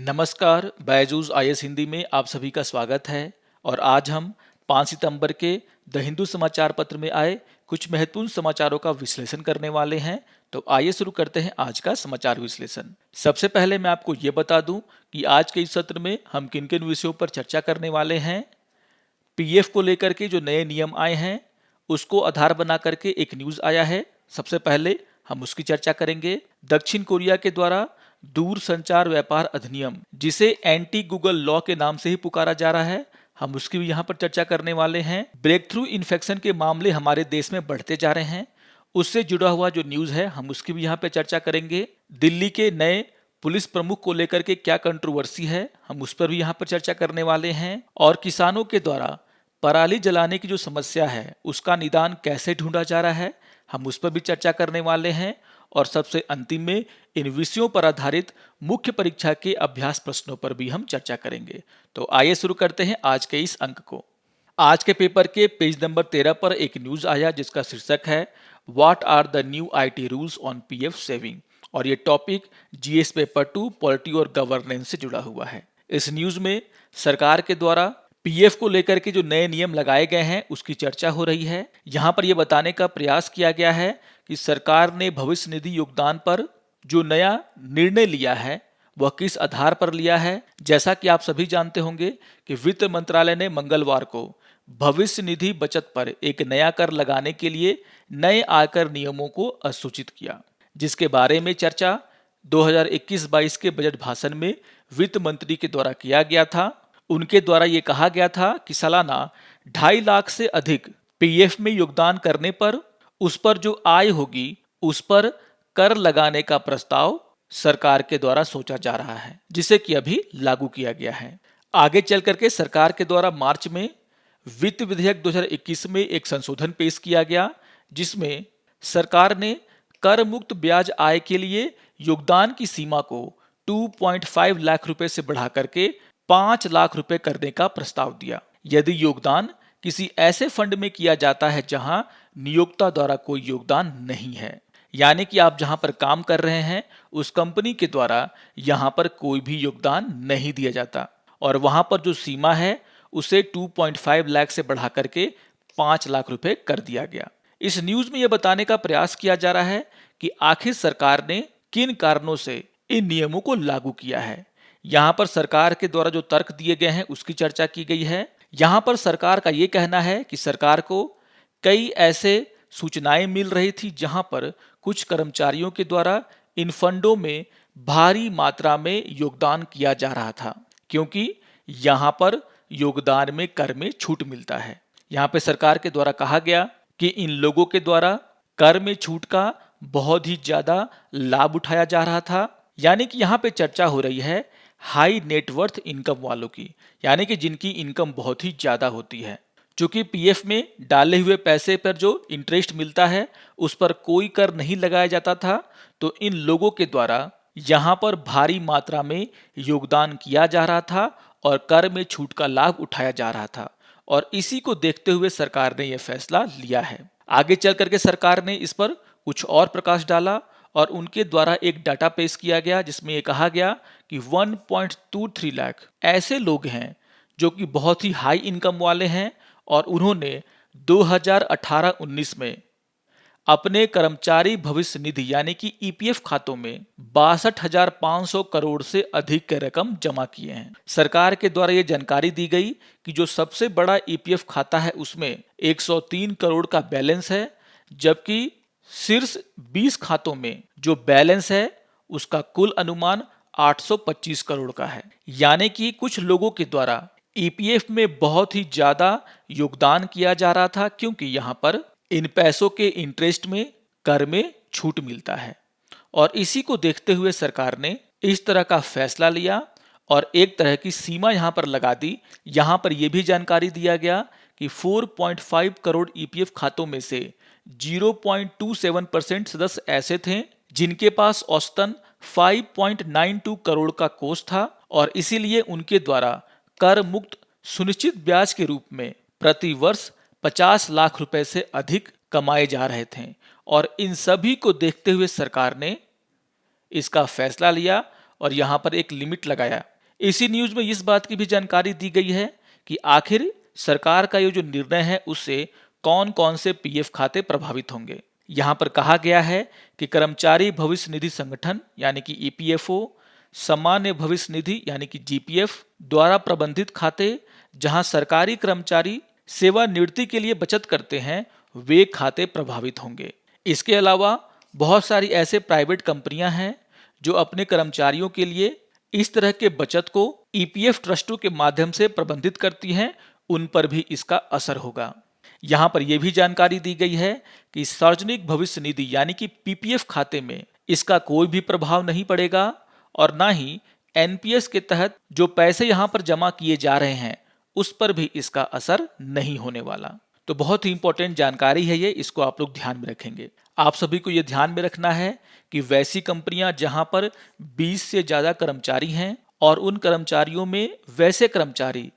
नमस्कार, बायजूस आईएएस हिंदी में आप सभी का स्वागत है। और आज हम 5 सितंबर के द हिंदू समाचार पत्र में आए कुछ महत्वपूर्ण समाचारों का विश्लेषण करने वाले हैं। तो आइए शुरू करते हैं आज का समाचार विश्लेषण। सबसे पहले मैं आपको ये बता दूं कि आज के इस सत्र में हम किन किन विषयों पर चर्चा करने वाले हैं। पीएफ को लेकर के जो नए नियम आए हैं उसको आधार बना करके एक न्यूज आया है, सबसे पहले हम उसकी चर्चा करेंगे। दक्षिण कोरिया के द्वारा दूर संचार व्यापार अधिनियम, जिसे एंटी गूगल लॉ के नाम से ही पुकारा जा रहा है, हम उसकी भी यहाँ पर चर्चा करने वाले हैं। ब्रेक थ्रू इन्फेक्शन के मामले हमारे देश में बढ़ते जा रहे हैं, उससे जुड़ा हुआ जो न्यूज है हम उसकी भी यहाँ पे चर्चा करेंगे। दिल्ली के नए पुलिस प्रमुख को लेकर के क्या कंट्रोवर्सी है, हम उस पर भी यहाँ पर चर्चा करने वाले हैं। और किसानों के द्वारा पराली जलाने की जो समस्या है उसका निदान कैसे ढूंढा जा रहा है, हम उस पर भी चर्चा करने वाले हैं। और सबसे अंतिम में इन विषयों पर आधारित मुख्य परीक्षा के अभ्यास प्रश्नों पर भी हम चर्चा करेंगे। तो आइए शुरू करते हैं आज के इस अंक को। आज के पेपर के पेज नंबर 13 पर एक न्यूज आया जिसका शीर्षक है what are the new IT rules on PF saving, और ये टॉपिक जीएस पेपर 2 पॉलिटी और गवर्नेंस से जुड़ा हुआ है। इस न्यूज में सरकार के द्वारा पीएफ को लेकर के जो नए नियम लगाए गए हैं उसकी चर्चा हो रही है। यहाँ पर यह बताने का प्रयास किया गया है कि सरकार ने भविष्य निधि योगदान पर जो नया निर्णय लिया है वह किस आधार पर लिया है। जैसा कि आप सभी जानते होंगे कि वित्त मंत्रालय ने मंगलवार को भविष्य निधि बचत पर एक नया कर लगाने के लिए नए आयकर नियमों को अधिसूचित किया, जिसके बारे में चर्चा 2021-22 के बजट भाषण में वित्त मंत्री के द्वारा किया गया था। उनके द्वारा ये कहा गया था कि सालाना 2.5 लाख से अधिक पीएफ में योगदान करने पर उस पर जो आय होगी उस पर कर लगाने का प्रस्ताव सरकार के द्वारा सोचा जा रहा है, जिसे कि अभी लागू किया गया है। आगे चल करके सरकार के द्वारा मार्च में वित्त विधेयक 2021 में एक संशोधन पेश किया गया, जिसमें सरकार ने कर मुक्त ब्याज आय के लिए योगदान की सीमा को 2.5 लाख रुपए से बढ़ा करके 5 लाख रुपए करने का प्रस्ताव दिया, यदि योगदान किसी ऐसे फंड में किया जाता है जहां नियोक्ता द्वारा कोई योगदान नहीं है। यानी कि आप जहां पर काम कर रहे हैं उस कंपनी के द्वारा यहां पर कोई भी योगदान नहीं दिया जाता, और वहां पर जो सीमा है उसे 2.5 लाख से बढ़ा करके 5 लाख रुपए कर दिया गया। इस न्यूज में यह बताने का प्रयास किया जा रहा है कि आखिर सरकार ने किन कारणों से इन नियमों को लागू किया है। यहाँ पर सरकार के द्वारा जो तर्क दिए गए हैं उसकी चर्चा की गई है। यहाँ पर सरकार का ये कहना है कि सरकार को कई ऐसे सूचनाएं मिल रही थी जहां पर कुछ कर्मचारियों के द्वारा इन फंडों में भारी मात्रा में योगदान किया जा रहा था, क्योंकि यहाँ पर योगदान में कर में छूट मिलता है। यहाँ पे सरकार के द्वारा कहा गया कि इन लोगों के द्वारा कर में छूट का बहुत ही ज्यादा लाभ उठाया जा रहा था। यानी कि यहाँ पे चर्चा हो रही है हाई नेटवर्थ इनकम वालों की, यानी कि जिनकी इनकम बहुत ही ज्यादा होती है। चूंकि पीएफ में डाले हुए पैसे पर जो इंटरेस्ट मिलता है उस पर कोई कर नहीं लगाया जाता था, तो इन लोगों के द्वारा यहाँ पर भारी मात्रा में योगदान किया जा रहा था और कर में छूट का लाभ उठाया जा रहा था, और इसी को देखते हुए सरकार ने यह फैसला लिया है। आगे चल करके सरकार ने इस पर कुछ और प्रकाश डाला और उनके द्वारा एक डाटा पेश किया गया जिसमें यह कहा गया कि 1.23 लाख ऐसे लोग हैं जो कि बहुत ही हाई इनकम वाले हैं, और उन्होंने 2018-19 में अपने कर्मचारी भविष्य निधि यानी कि ईपीएफ खातों में 62,500 करोड़ से अधिक की रकम जमा किए हैं। सरकार के द्वारा यह जानकारी दी गई कि जो सबसे बड़ा ईपीएफ खाता है उसमें 103 करोड़ का बैलेंस है, जबकि शीर्ष 20 खातों में जो बैलेंस है उसका कुल अनुमान 825 करोड़ का है। यानी कि कुछ लोगों के द्वारा ईपीएफ में बहुत ही ज्यादा योगदान किया जा रहा था, क्योंकि यहां पर इन पैसों के इंटरेस्ट में कर में छूट मिलता है, और इसी को देखते हुए सरकार ने इस तरह का फैसला लिया और एक तरह की सीमा यहां पर लगा दी। यहां पर यह भी जानकारी दिया गया कि 4.5 करोड़ ईपीएफ खातों में से 0.27% सदस्य ऐसे थे जिनके पास औसतन 5.92 करोड़ का कोष था, और इसीलिए उनके द्वारा कर मुक्त सुनिश्चित ब्याज के रूप में प्रति वर्ष 50 लाख रुपए से अधिक कमाए जा रहे थे। और इन सभी को देखते हुए सरकार ने इसका फैसला लिया और यहाँ पर एक लिमिट लगाया इसी न्यूज में इस बात की भी जानकारी दी गई है कि आखिर सरकार का ये जो निर्णय है उससे कौन कौन से पीएफ खाते प्रभावित होंगे। यहाँ पर कहा गया है कि कर्मचारी भविष्य निधि संगठन यानी कि ईपीएफओ, सामान्य भविष्य निधि यानी कि जीपीएफ द्वारा प्रबंधित खाते जहां सरकारी कर्मचारी सेवानिवृत्ति के लिए बचत करते हैं वे खाते प्रभावित होंगे। इसके अलावा बहुत सारी ऐसे प्राइवेट कंपनियां हैं जो अपने कर्मचारियों के लिए इस तरह के बचत को ईपीएफ ट्रस्टों के माध्यम से प्रबंधित करती हैं, उन पर भी इसका असर होगा। यहाँ पर यह भी जानकारी दी गई है कि सार्वजनिक भविष्य निधि यानी कि पीपीएफ खाते में इसका कोई भी प्रभाव नहीं पड़ेगा और ना ही एनपीएस के तहत जो पैसे यहाँ पर जमा किए जा रहे हैं उस पर भी इसका असर नहीं होने वाला। तो बहुत ही इंपॉर्टेंट जानकारी है ये, इसको आप लोग ध्यान में रखेंगे। आप सभी को यह ध्यान में रखना है कि वैसी कंपनियां जहां पर 20 से ज्यादा कर्मचारी हैं और उन कर्मचारियों में वैसे कर्मचारी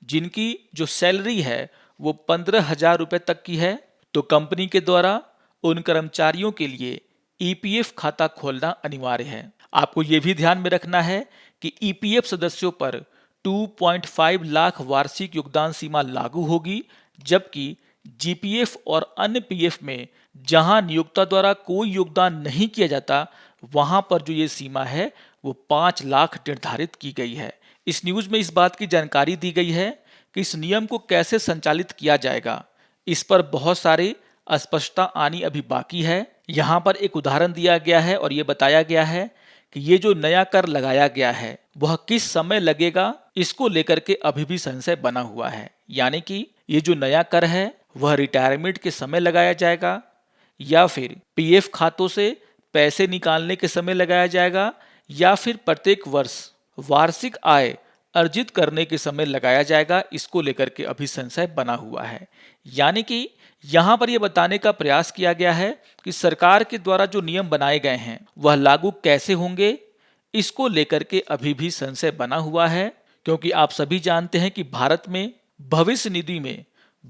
जिनकी जो सैलरी है वो 15,000 रुपए तक की है, तो कंपनी के द्वारा उन कर्मचारियों के लिए ईपीएफ खाता खोलना अनिवार्य है। आपको यह भी ध्यान में रखना है कि ईपीएफ सदस्यों पर 2.5 लाख वार्षिक योगदान सीमा लागू होगी, जबकि जीपीएफ और अन्य पीएफ में जहां नियोक्ता द्वारा कोई योगदान नहीं किया जाता वहां पर जो ये सीमा है वो 5 लाख निर्धारित की गई है। इस न्यूज में इस बात की जानकारी दी गई है कि इस नियम को कैसे संचालित किया जाएगा, इस पर बहुत सारी अस्पष्टता आनी अभी बाकी है। यहाँ पर एक उदाहरण दिया गया है और ये बताया गया है कि ये जो नया कर लगाया गया है वह किस समय लगेगा, इसको लेकर के अभी भी संशय बना हुआ है। यानी कि ये जो नया कर है वह रिटायरमेंट के समय लगाया जाएगा या फिर पीएफ खातों से पैसे निकालने के समय लगाया जाएगा या फिर प्रत्येक वर्ष वार्षिक आय अर्जित करने के समय लगाया जाएगा, इसको लेकर के अभी संशय बना हुआ है। यानी कि यहाँ पर यह बताने का प्रयास किया गया है कि सरकार के द्वारा जो नियम बनाए गए हैं वह लागू कैसे होंगे, इसको लेकर के अभी भी संशय बना हुआ है। क्योंकि आप सभी जानते हैं कि भारत में भविष्य निधि में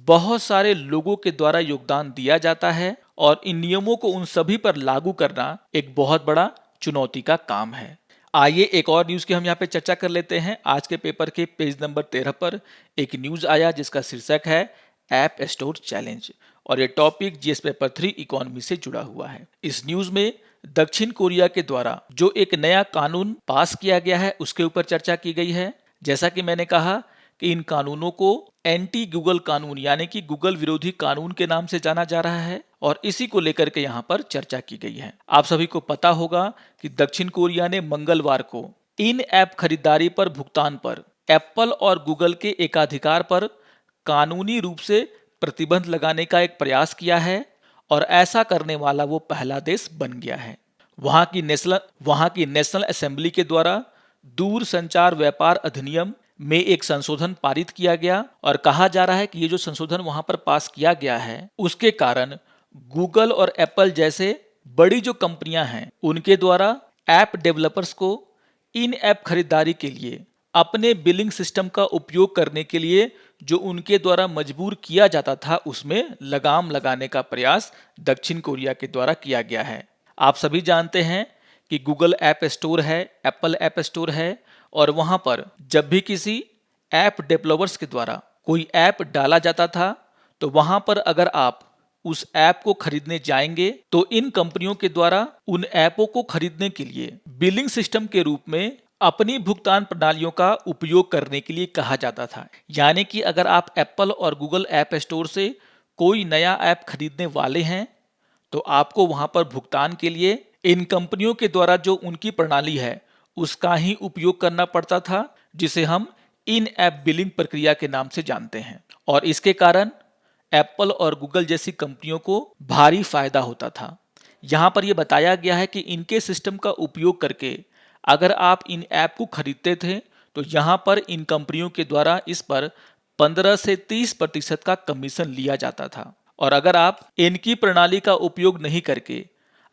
बहुत सारे लोगों के द्वारा योगदान दिया जाता है और इन नियमों को उन सभी पर लागू करना एक बहुत बड़ा चुनौती का काम है। आइए एक और न्यूज की हम यहाँ पे चर्चा कर लेते हैं। आज के पेपर के पेज नंबर 13 पर एक न्यूज आया जिसका शीर्षक है ऐप स्टोर चैलेंज और ये टॉपिक जीएस पेपर 3 इकोनॉमी से जुड़ा हुआ है। इस न्यूज में दक्षिण कोरिया के द्वारा जो एक नया कानून पास किया गया है उसके ऊपर चर्चा की गई है। जैसा कि मैंने कहा कि इन कानूनों को एंटी गूगल कानून यानी कि गूगल विरोधी कानून के नाम से जाना जा रहा है और इसी को लेकर के यहाँ पर चर्चा की गई है। आप सभी को पता होगा कि दक्षिण कोरिया ने मंगलवार को इन ऐप खरीदारी पर भुगतान पर एप्पल और गूगल के एकाधिकार पर कानूनी रूप से प्रतिबंध लगाने का एक प्रयास किया है और ऐसा करने वाला वो पहला देश बन गया है। वहां की नेशनल असेंबली के द्वारा दूर संचार व्यापार अधिनियम में एक संशोधन पारित किया गया और कहा जा रहा है कि ये जो संशोधन वहां पर पास किया गया है उसके कारण गूगल और एप्पल जैसे बड़ी जो कंपनियां हैं उनके द्वारा ऐप डेवलपर्स को इन ऐप खरीदारी के लिए अपने बिलिंग सिस्टम का उपयोग करने के लिए जो उनके द्वारा मजबूर किया जाता था उसमें लगाम लगाने का प्रयास दक्षिण कोरिया के द्वारा किया गया है। आप सभी जानते हैं कि गूगल ऐप स्टोर है, एप्पल ऐप स्टोर है और वहां पर जब भी किसी ऐप डेवलपर्स के द्वारा कोई ऐप डाला जाता था तो वहां पर अगर आप उस ऐप को खरीदने जाएंगे तो इन कंपनियों के द्वारा उन ऐपों को खरीदने के लिए बिलिंग सिस्टम के रूप में अपनी भुगतान प्रणालियों का उपयोग करने के लिए कहा जाता था। यानी कि अगर आप एप्पल और गूगल ऐप स्टोर से कोई नया ऐप खरीदने वाले हैं तो आपको वहां पर भुगतान के लिए इन कंपनियों के द्वारा जो उनकी प्रणाली है उसका ही उपयोग करना पड़ता था, जिसे हम इन ऐप बिलिंग प्रक्रिया के नाम से जानते हैं। और इसके कारण एप्पल और गूगल जैसी कंपनियों को भारी फायदा होता था। यहाँ पर यह बताया गया है कि इनके सिस्टम का उपयोग करके अगर आप इन ऐप को खरीदते थे तो यहाँ पर इन कंपनियों के द्वारा इस पर 15 से 30% का कमीशन लिया जाता था। और अगर आप इनकी प्रणाली का उपयोग नहीं करके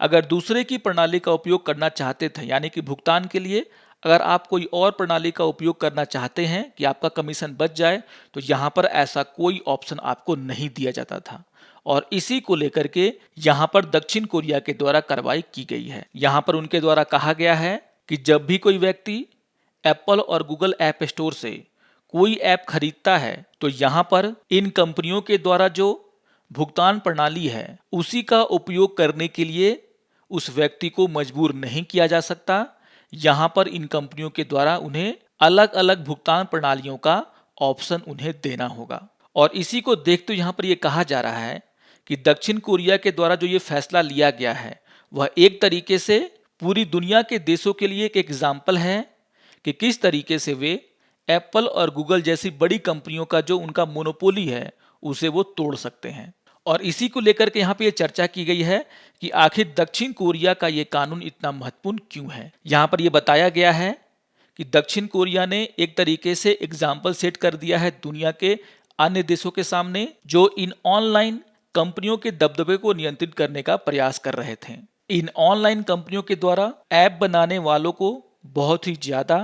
अगर दूसरे की प्रणाली का उपयोग करना चाहते थे, यानी कि भुगतान के लिए अगर आप कोई और प्रणाली का उपयोग करना चाहते हैं कि आपका कमीशन बच जाए, तो यहाँ पर ऐसा कोई ऑप्शन आपको नहीं दिया जाता था। और इसी को लेकर के यहाँ पर दक्षिण कोरिया के द्वारा कार्रवाई की गई है। यहाँ पर उनके द्वारा कहा गया है कि जब भी कोई व्यक्ति एप्पल और गूगल ऐप स्टोर से कोई ऐप खरीदता है तो यहाँ पर इन कंपनियों के द्वारा जो भुगतान प्रणाली है उसी का उपयोग करने के लिए उस व्यक्ति को मजबूर नहीं किया जा सकता। यहाँ पर इन कंपनियों के द्वारा उन्हें अलग अलग भुगतान प्रणालियों का ऑप्शन उन्हें देना होगा। और इसी को देखते यहाँ पर यह कहा जा रहा है कि दक्षिण कोरिया के द्वारा जो ये फैसला लिया गया है वह एक तरीके से पूरी दुनिया के देशों के लिए एक एग्जाम्पल है कि किस तरीके से वे एप्पल और गूगल जैसी बड़ी कंपनियों का जो उनका मोनोपोली है उसे वो तोड़ सकते हैं। और इसी को लेकर के यहाँ पे ये चर्चा की गई है कि आखिर दक्षिण कोरिया का ये कानून इतना महत्वपूर्ण क्यों है। यहाँ पर ये बताया गया है कि दक्षिण कोरिया ने एक तरीके से एग्जाम्पल सेट कर दिया है दुनिया के अन्य देशों के सामने जो इन ऑनलाइन कंपनियों के दबदबे को नियंत्रित करने का प्रयास कर रहे थे। इन ऑनलाइन कंपनियों के द्वारा ऐप बनाने वालों को बहुत ही ज्यादा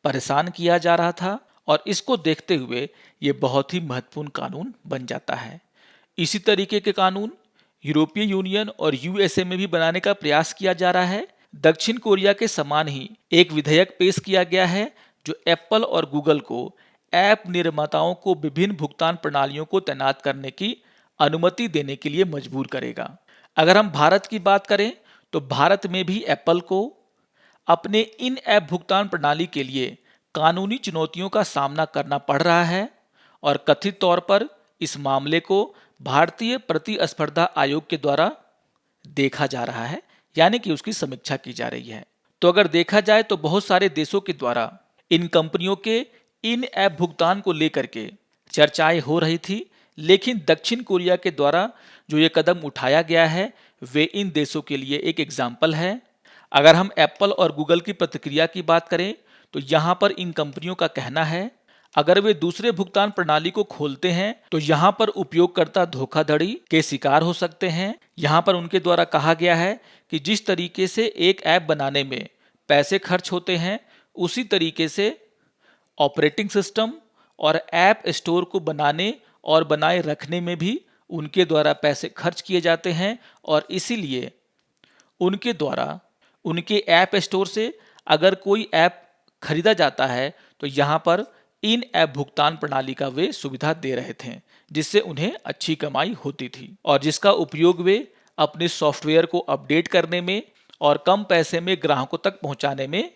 परेशान किया जा रहा था और इसको देखते हुए ये बहुत ही महत्वपूर्ण कानून बन जाता है। इसी तरीके के कानून यूरोपीय यूनियन और यूएसए में भी बनाने का प्रयास किया जा रहा है। दक्षिण कोरिया के समान ही एक विधेयक पेश किया गया है जो एप्पल और गूगल को ऐप निर्माताओं को विभिन्न भुगतान प्रणालियों को तैनात करने की अनुमति देने के लिए मजबूर करेगा। अगर हम भारत की बात करें तो भारत में भी एप्पल को अपने इन ऐप भुगतान प्रणाली के लिए कानूनी चुनौतियों का सामना करना पड़ रहा है और कथित तौर पर इस मामले को भारतीय प्रतिस्पर्धा आयोग के द्वारा देखा जा रहा है, यानी कि उसकी समीक्षा की जा रही है। तो अगर देखा जाए तो बहुत सारे देशों के द्वारा इन कंपनियों के इन ऐप भुगतान को लेकर के चर्चाएं हो रही थी, लेकिन दक्षिण कोरिया के द्वारा जो ये कदम उठाया गया है वे इन देशों के लिए एक एग्जाम्पल है। अगर हम एप्पल और गूगल की प्रतिक्रिया की बात करें तो यहाँ पर इन कंपनियों का कहना है अगर वे दूसरे भुगतान प्रणाली को खोलते हैं तो यहाँ पर उपयोगकर्ता धोखाधड़ी के शिकार हो सकते हैं। यहाँ पर उनके द्वारा कहा गया है कि जिस तरीके से एक ऐप बनाने में पैसे खर्च होते हैं उसी तरीके से ऑपरेटिंग सिस्टम और ऐप स्टोर को बनाने और बनाए रखने में भी उनके द्वारा पैसे खर्च किए जाते हैं और इसीलिए उनके द्वारा उनके ऐप स्टोर से अगर कोई ऐप खरीदा जाता है तो यहाँ पर इन ऐप भुगतान प्रणाली का वे सुविधा दे रहे थे जिससे उन्हें अच्छी कमाई होती थी और जिसका उपयोग वे अपने सॉफ्टवेयर को अपडेट करने में और कम पैसे में ग्राहकों तक पहुंचाने में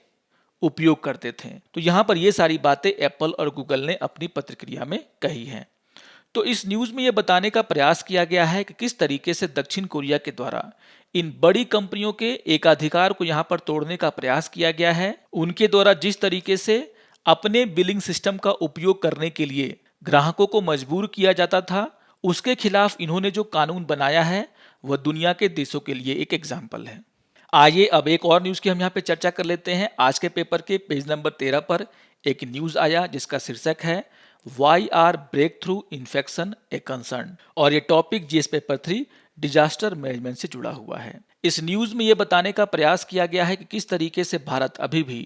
उपयोग करते थे। तो यहाँ पर ये सारी बातें एप्पल और गूगल ने अपनी प्रतिक्रिया में कही हैं। तो इस न्यूज़ में ये बताने का प्रयास किया गया है कि किस तरीके से दक्षिण कोरिया के द्वारा इन बड़ी कंपनियों के एकाधिकार को यहाँ पर तोड़ने का प्रयास किया गया है। उनके द्वारा जिस तरीके से अपने बिलिंग सिस्टम का उपयोग करने के लिए ग्राहकों को मजबूर किया जाता था, उसके खिलाफ इन्होंने जो कानून बनाया है वह दुनिया के देशों के लिए एक एग्जाम्पल है। आइए अब एक और न्यूज़ की हम यहाँ पे चर्चा कर लेते हैं। आज के पेपर के पेज नंबर 13 पर एक न्यूज़ आया जिसका शीर्षक है why are breakthrough infection a concern और ये topic GS paper 3 disaster management से जुड़ा हुआ है। इस न्यूज़ में ये बताने का प्रयास किया गया है कि किस तरीके से भारत अभी भी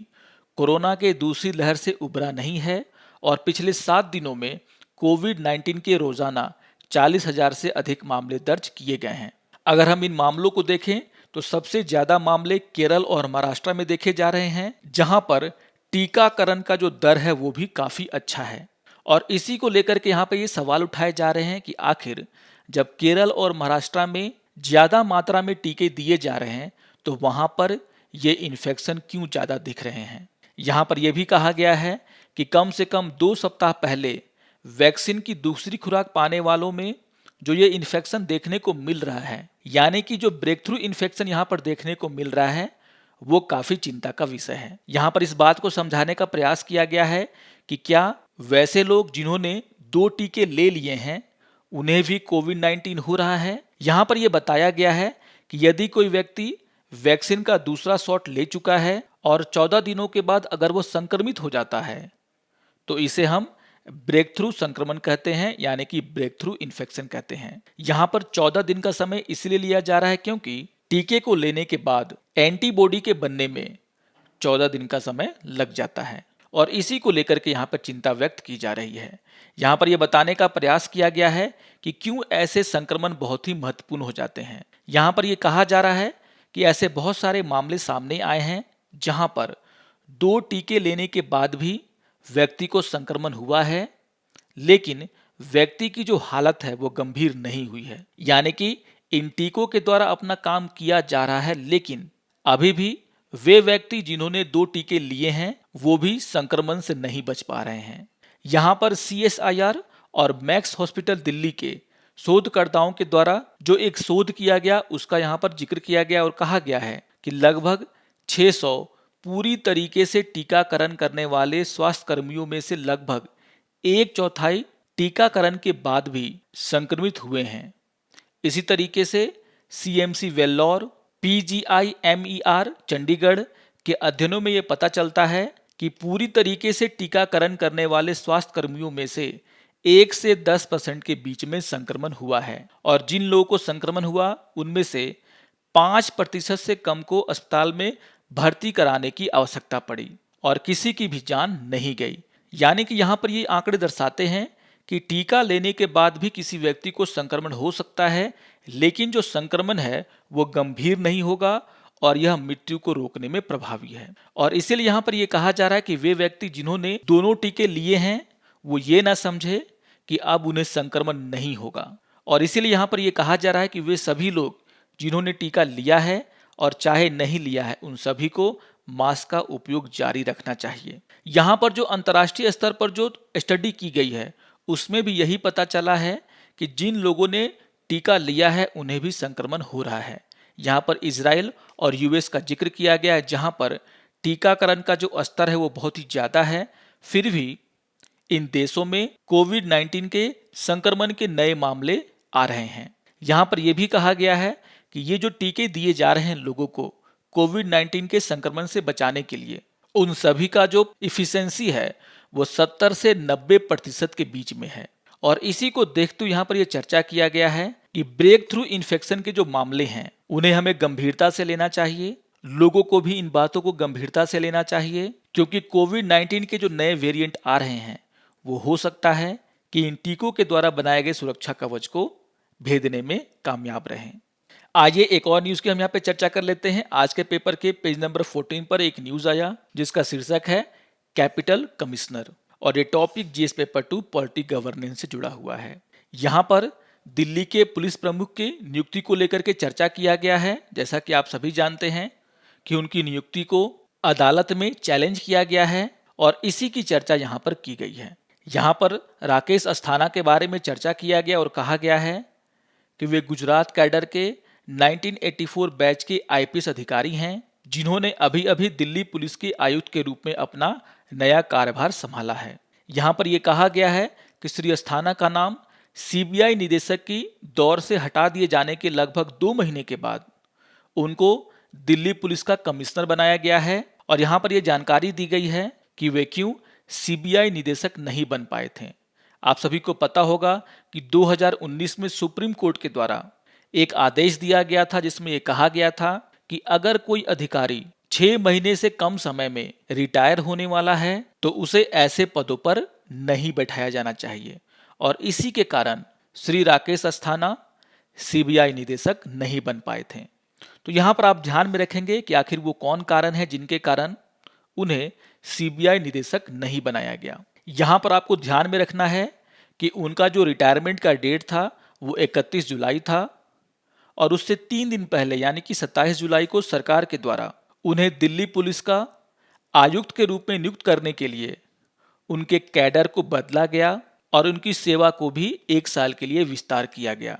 कोरोना के दूसरी लहर से उबरा नहीं है और पिछले 7 दिनों में कोविड-19 के रोजाना 40,000 से अधिक मामले दर्ज किए गए हैं। अगर हम इन मामलों को देखें तो सबसे ज्यादा मामले केरल और महाराष्ट्र में देखे जा रहे हैं, जहां पर टीकाकरण का जो दर है वो भी काफी अच्छा है। और इसी को लेकर के यहाँ पे ये सवाल उठाए जा रहे हैं कि आखिर जब केरल और महाराष्ट्र में ज्यादा मात्रा में टीके दिए जा रहे हैं तो वहां पर ये इन्फेक्शन क्यों ज्यादा दिख रहे हैं। यहाँ पर यह भी कहा गया है कि कम से कम 2 सप्ताह पहले वैक्सीन की दूसरी खुराक पाने वालों में जो ये इन्फेक्शन देखने को मिल रहा है, यानी कि जो ब्रेक थ्रू इन्फेक्शन यहाँ पर देखने को मिल रहा है वो काफी चिंता का विषय है। यहाँ पर इस बात को समझाने का प्रयास किया गया है कि क्या वैसे लोग जिन्होंने 2 टीके ले लिए हैं उन्हें भी कोविड-19 हो रहा है। यहाँ पर यह बताया गया है कि यदि कोई व्यक्ति वैक्सीन का दूसरा शॉट ले चुका है और 14 दिनों के बाद अगर वो संक्रमित हो जाता है तो इसे हम ब्रेक थ्रू संक्रमण कहते हैं, यानी कि ब्रेक थ्रू इन्फेक्शन कहते हैं। यहाँ पर 14 दिन का समय इसलिए लिया जा रहा है क्योंकि टीके को लेने के बाद एंटीबॉडी के बनने में 14 दिन का समय लग जाता है और इसी को लेकर के यहाँ पर चिंता व्यक्त की जा रही है। यहाँ पर यह बताने का प्रयास किया गया है कि क्यों ऐसे संक्रमण बहुत ही महत्वपूर्ण हो जाते हैं। यहाँ पर यह कहा जा रहा है कि ऐसे बहुत सारे मामले सामने आए हैं जहां पर 2 टीके लेने के बाद भी व्यक्ति को संक्रमण हुआ है, लेकिन व्यक्ति की जो हालत है वो गंभीर नहीं हुई है। यानी कि इन टीकों के द्वारा अपना काम किया जा रहा है, लेकिन अभी भी वे व्यक्ति जिन्होंने 2 टीके लिए हैं वो भी संक्रमण से नहीं बच पा रहे हैं। यहाँ पर CSIR और मैक्स हॉस्पिटल दिल्ली के शोधकर्ताओं के द्वारा जो एक शोध किया गया उसका यहाँ पर जिक्र किया गया और कहा गया है कि लगभग 600 पूरी तरीके से टीकाकरण करने वाले स्वास्थ्य कर्मियों में से लगभग 1/4 टीकाकरण के बाद भी संक्रमित हुए हैं। इसी तरीके से CMC वेल्लोर, PGIMER चंडीगढ़ के अध्ययनों में ये पता चलता है कि पूरी तरीके से टीकाकरण करने वाले स्वास्थ्य कर्मियों में से 1 से 10% के बीच में संक्रमण हुआ है, और जिन लोगों को संक्रमण हुआ उनमें से 5% से कम को अस्पताल में भर्ती कराने की आवश्यकता पड़ी और किसी की भी जान नहीं गई। यानी कि यहाँ पर ये आंकड़े दर्शाते हैं कि टीका लेने के बाद भी किसी व्यक्ति को संक्रमण हो सकता है, लेकिन जो संक्रमण है वो गंभीर नहीं होगा और यह मृत्यु को रोकने में प्रभावी है। और इसीलिए यहाँ पर यह कहा जा रहा है कि वे व्यक्ति जिन्होंने दोनों टीके लिए हैं वो ये ना समझे कि अब उन्हें संक्रमण नहीं होगा, और इसीलिए यहाँ पर यह कहा जा रहा है कि वे सभी लोग जिन्होंने टीका लिया है और चाहे नहीं लिया है उन सभी को मास्क का उपयोग जारी रखना चाहिए। यहाँ पर जो अंतर्राष्ट्रीय स्तर पर जो स्टडी की गई है उसमें भी यही पता चला है कि जिन लोगों ने टीका लिया है उन्हें भी संक्रमण हो रहा है। यहाँ पर इजराइल और US का जिक्र किया गया है जहाँ पर टीकाकरण का जो स्तर है वो बहुत ही ज़्यादा है, फिर भी इन देशों में कोविड-19 के संक्रमण के नए मामले आ रहे हैं। यहाँ पर यह भी कहा गया है कि ये जो टीके दिए जा रहे हैं लोगों को कोविड-19 के संक्रमण से बचाने के लिए, उन सभी का जो इफिशिएंसी है वो 70 से 90% के बीच में है। और इसी को देखते हुए यहाँ पर यह चर्चा किया गया है कि ब्रेक थ्रू इन्फेक्शन के जो मामले हैं उन्हें हमें गंभीरता से लेना चाहिए। लोगों को भी इन बातों को गंभीरता से लेना चाहिए, क्योंकि कोविड-19 के जो नए वेरिएंट आ रहे हैं वो हो सकता है कि इन टीकों के द्वारा बनाए गए सुरक्षा कवच को भेदने में कामयाब रहें। आइए एक और न्यूज़ की हम यहाँ पे चर्चा कर लेते हैं। आज के पेपर के पेज नंबर 14 पर एक न्यूज़ आया जिसका शीर्षक है कैपिटल कमिश्नर, और ये topic GS paper 2 polity governance से जुड़ा हुआ है। यहाँ पर दिल्ली के पुलिस प्रमुख की नियुक्ति को लेकर के चर्चा किया गया है। जैसा कि आप सभी जानते हैं कि उनकी नियुक्ति को अदालत में चैलेंज किया गया है और इसी की चर्चा यहाँ पर की गई है। यहाँ पर राकेश अस्थाना के बारे में चर्चा किया गया और कहा गया है कि वे गुजरात कैडर के 1984 बैच के IPS अधिकारी हैं जिन्होंने अभी अभी दिल्ली पुलिस के आयुक्त के रूप में अपना नया कार्यभार संभाला है। यहाँ पर यह कहा गया है कि श्री अस्थाना का नाम CBI निदेशक की दौर से हटा दिए जाने के लगभग 2 महीने के बाद उनको दिल्ली पुलिस का कमिश्नर बनाया गया है, और यहाँ पर यह जानकारी दी गई है कि वे क्यों CBI निदेशक नहीं बन पाए थे। आप सभी को पता होगा कि 2019 में सुप्रीम कोर्ट के द्वारा एक आदेश दिया गया था जिसमें यह कहा गया था कि अगर कोई अधिकारी 6 महीने से कम समय में रिटायर होने वाला है तो उसे ऐसे पदों पर नहीं बैठाया जाना चाहिए, और इसी के कारण श्री राकेश अस्थाना CBI निदेशक नहीं बन पाए थे। तो यहाँ पर आप ध्यान में रखेंगे कि आखिर वो कौन कारण है जिनके कारण उन्हें CBI निदेशक नहीं बनाया गया। यहाँ पर आपको ध्यान में रखना है कि उनका जो रिटायरमेंट का डेट था वो 31 जुलाई था, और उससे 3 दिन पहले यानी कि 27 जुलाई को सरकार के द्वारा उन्हें दिल्ली पुलिस का आयुक्त के रूप में नियुक्त करने के लिए उनके कैडर को बदला गया और उनकी सेवा को भी 1 साल के लिए विस्तार किया गया।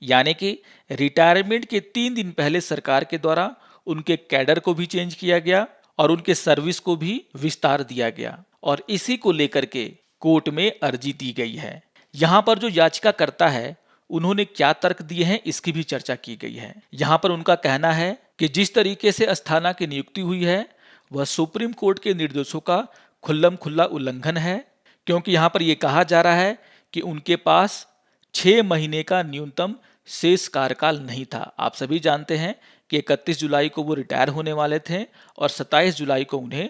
यानी कि रिटायरमेंट के 3 दिन पहले सरकार के द्वारा उनके कैडर को भी चेंज किया गया और उनके सर्विस को भी विस्तार दिया गया, और इसी को लेकर के कोर्ट में अर्जी दी गई है। यहाँ पर जो याचिकाकर्ता है उन्होंने क्या तर्क दिए हैं इसकी भी चर्चा की गई है। यहाँ पर उनका कहना है कि जिस तरीके से अस्थाना की नियुक्ति हुई है वह सुप्रीम कोर्ट के निर्देशों का खुल्लम खुल्ला उल्लंघन है, क्योंकि यहाँ पर यह कहा जा रहा है कि उनके पास 6 महीने का न्यूनतम शेष कार्यकाल नहीं था। आप सभी जानते हैं कि 31 जुलाई को वो रिटायर होने वाले थे और 27 जुलाई को उन्हें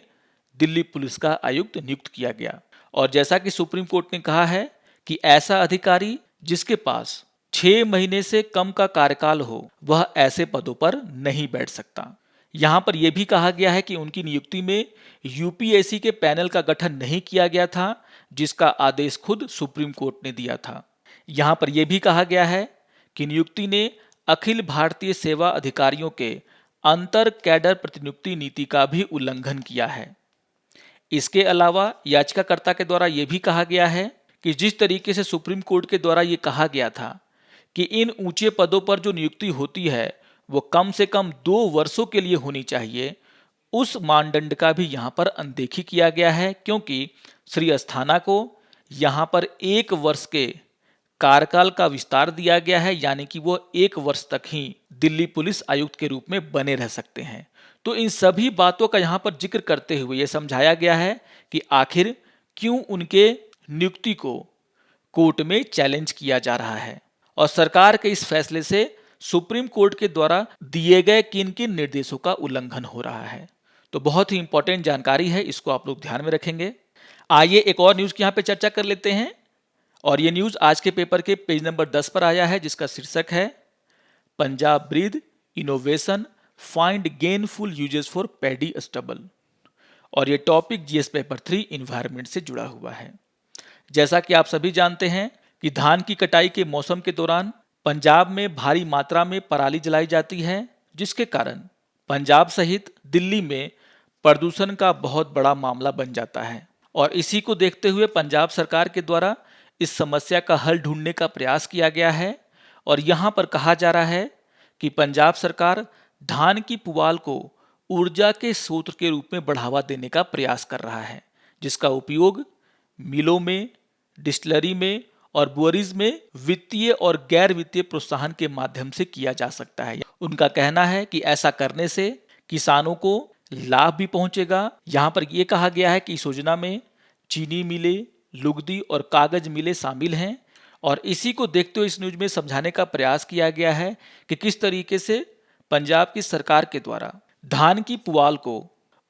दिल्ली पुलिस का आयुक्त नियुक्त किया गया। और जैसा कि सुप्रीम कोर्ट ने कहा है कि ऐसा अधिकारी जिसके पास 6 महीने से कम का कार्यकाल हो वह ऐसे पदों पर नहीं बैठ सकता। यहाँ पर यह भी कहा गया है कि उनकी नियुक्ति में यूपीएससी के पैनल का गठन नहीं किया गया था, जिसका आदेश खुद सुप्रीम कोर्ट ने दिया था। यहाँ पर यह भी कहा गया है कि नियुक्ति ने अखिल भारतीय सेवा अधिकारियों के अंतर कैडर प्रतिनियुक्ति नीति का भी उल्लंघन किया है। इसके अलावा याचिकाकर्ता के द्वारा यह भी कहा गया है कि जिस तरीके से सुप्रीम कोर्ट के द्वारा यह कहा गया था कि इन ऊंचे पदों पर जो नियुक्ति होती है वो कम से कम 2 वर्षों के लिए होनी चाहिए, उस मानदंड का भी यहाँ पर अनदेखी किया गया है, क्योंकि श्री अस्थाना को यहाँ पर 1 वर्ष के कार्यकाल का विस्तार दिया गया है, यानी कि वो 1 वर्ष तक ही दिल्ली पुलिस आयुक्त के रूप में बने रह सकते हैं। तो इन सभी बातों का यहाँ पर जिक्र करते हुए ये समझाया गया है कि आखिर क्यों उनके नियुक्ति को कोर्ट में चैलेंज किया जा रहा है और सरकार के इस फैसले से सुप्रीम कोर्ट के द्वारा दिए गए किन किन निर्देशों का उल्लंघन हो रहा है। तो बहुत ही इंपॉर्टेंट जानकारी है, इसको आप लोग ध्यान में रखेंगे। आइए एक और न्यूज की यहाँ पे चर्चा कर लेते हैं, और ये न्यूज आज के पेपर के पेज नंबर 10 पर आया है, जिसका शीर्षक है Punjab breathe innovation find gainful uses for paddy stubble. और ये टॉपिक जीएस पेपर 3 इन्वायरमेंट से जुड़ा हुआ है। जैसा कि आप सभी जानते हैं कि धान की कटाई के मौसम के दौरान पंजाब में भारी मात्रा में पराली जलाई जाती है, जिसके कारण पंजाब सहित दिल्ली में प्रदूषण का बहुत बड़ा मामला बन जाता है। और इसी को देखते हुए पंजाब सरकार के द्वारा इस समस्या का हल ढूंढने का प्रयास किया गया है। और यहाँ पर कहा जा रहा है कि पंजाब सरकार धान की पुआल को ऊर्जा के स्रोत के रूप में बढ़ावा देने का प्रयास कर रहा है, जिसका उपयोग मिलों में, डिस्टिलरी में और बुअरीज में वित्तीय और गैर वित्तीय प्रोत्साहन के माध्यम से किया जा सकता है। उनका कहना है कि ऐसा करने से किसानों को लाभ भी पहुंचेगा। यहाँ पर यह कहा गया है कि इस योजना में चीनी मिलें, लुगदी और कागज मिलें शामिल हैं। और इसी को देखते हुए इस न्यूज में समझाने का प्रयास किया गया है कि किस तरीके से पंजाब की सरकार के द्वारा धान की पुआल को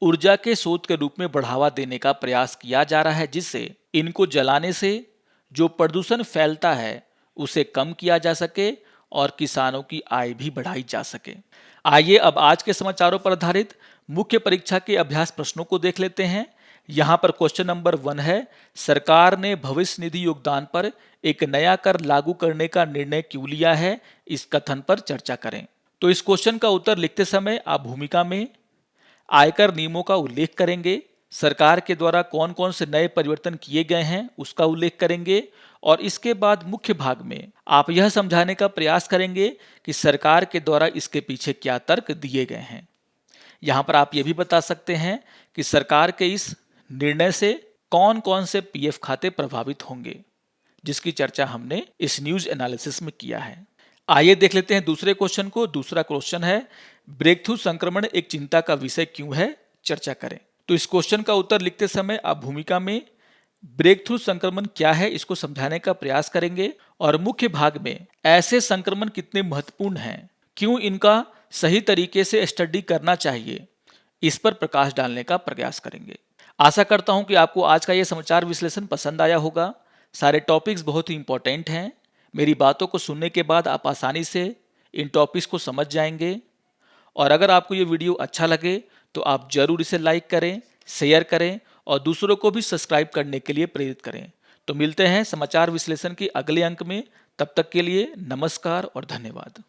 ऊर्जा के स्रोत के रूप में बढ़ावा देने का प्रयास किया जा रहा है, जिससे इनको जलाने से जो प्रदूषण फैलता है उसे कम किया जा सके और किसानों की आय भी बढ़ाई जा सके। आइए अब आज के समाचारों पर आधारित मुख्य परीक्षा के अभ्यास प्रश्नों को देख लेते हैं। यहाँ पर क्वेश्चन नंबर 1 है, सरकार ने भविष्य निधि योगदान पर एक नया कर लागू करने का निर्णय क्यों लिया है, इस कथन पर चर्चा करें। तो इस क्वेश्चन का उत्तर लिखते समय आप भूमिका में आयकर नियमों का उल्लेख करेंगे, सरकार के द्वारा कौन कौन से नए परिवर्तन किए गए हैं उसका उल्लेख करेंगे, और इसके बाद मुख्य भाग में आप यह समझाने का प्रयास करेंगे कि सरकार के द्वारा इसके पीछे क्या तर्क दिए गए हैं। यहाँ पर आप ये भी बता सकते हैं कि सरकार के इस निर्णय से कौन कौन से पीएफ खाते प्रभावित होंगे, जिसकी चर्चा हमने इस न्यूज एनालिसिस में किया है। आइए देख लेते हैं दूसरे क्वेश्चन को। दूसरा क्वेश्चन है, ब्रेक थ्रू संक्रमण एक चिंता का विषय क्यों है, चर्चा करें। तो इस क्वेश्चन का उत्तर लिखते समय आप भूमिका में ब्रेक थ्रू संक्रमण क्या है इसको समझाने का प्रयास करेंगे, और मुख्य भाग में ऐसे संक्रमण कितने महत्वपूर्ण हैं, क्यों इनका सही तरीके से स्टडी करना चाहिए, इस पर प्रकाश डालने का प्रयास करेंगे। आशा करता हूं कि आपको आज का यह समाचार विश्लेषण पसंद आया होगा। सारे टॉपिक्स बहुत ही इंपॉर्टेंट हैं। मेरी बातों को सुनने के बाद आप आसानी से इन टॉपिक्स को समझ जाएंगे। और अगर आपको ये वीडियो अच्छा लगे तो आप जरूर इसे लाइक करें, शेयर करें और दूसरों को भी सब्सक्राइब करने के लिए प्रेरित करें। तो मिलते हैं समाचार विश्लेषण के अगले अंक में। तब तक के लिए नमस्कार और धन्यवाद।